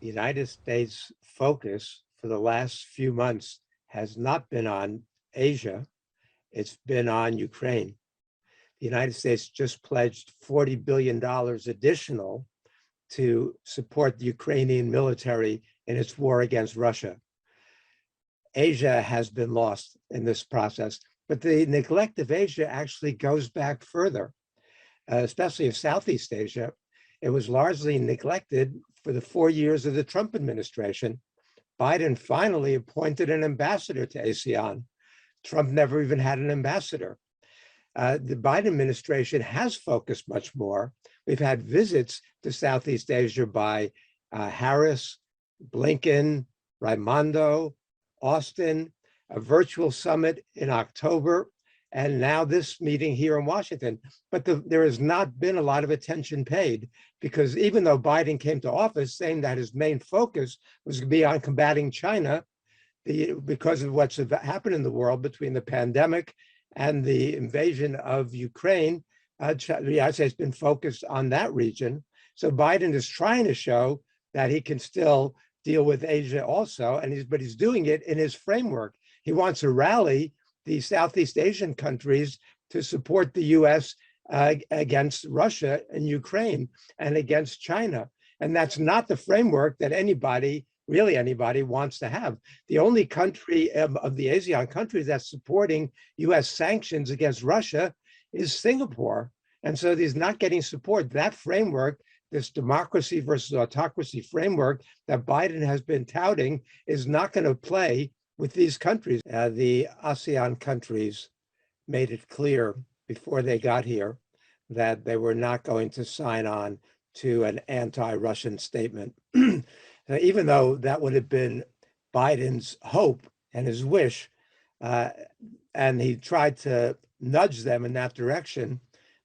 The United States focus for the last few months has not been on Asia, it's been on Ukraine. The United States just pledged $40 billion additional to support the Ukrainian military in its war against Russia. Asia has been lost in this process, but the neglect of Asia actually goes back further, especially of Southeast Asia. It was largely neglected for the 4 years of the Trump administration. Biden finally appointed an ambassador to ASEAN. Trump never even had an ambassador. The Biden administration has focused much more. We've had visits to Southeast Asia by Harris, Blinken, Raimondo, Austin, a virtual summit in October, and now this meeting here in Washington. But there has not been a lot of attention paid, because even though Biden came to office saying that his main focus was to be on combating China, because of what's happened in the world between the pandemic and the invasion of Ukraine, the United States has been focused on that region. So Biden is trying to show that he can still deal with Asia also, but he's doing it in his framework. He wants to rally the Southeast Asian countries to support the US against Russia and Ukraine and against China. And that's not the framework that anybody wants to have. The only country of the ASEAN countries that's supporting US sanctions against Russia is Singapore. And so he's not getting support. That framework, this democracy versus autocracy framework that Biden has been touting, is not going to play with these countries. The ASEAN countries made it clear before they got here that they were not going to sign on to an anti-Russian statement. Even though that would have been Biden's hope and his wish, and he tried to nudge them in that direction,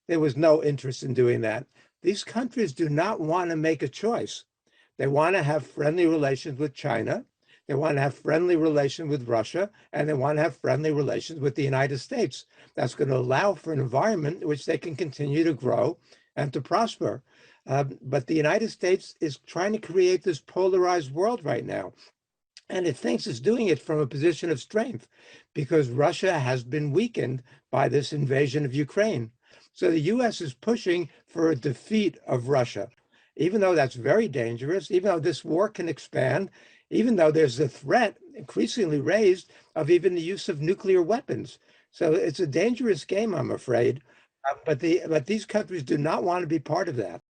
there was no interest in doing that. These countries do not want to make a choice. They want to have friendly relations with China, they want to have friendly relations with Russia, and they want to have friendly relations with the United States. That's going to allow for an environment in which they can continue to grow and to prosper. But the United States is trying to create this polarized world right now. And it thinks it's doing it from a position of strength, because Russia has been weakened by this invasion of Ukraine. So the US is pushing for a defeat of Russia, even though that's very dangerous, even though this war can expand, even though there's a threat increasingly raised of even the use of nuclear weapons. So it's a dangerous game, I'm afraid. But these countries do not want to be part of that.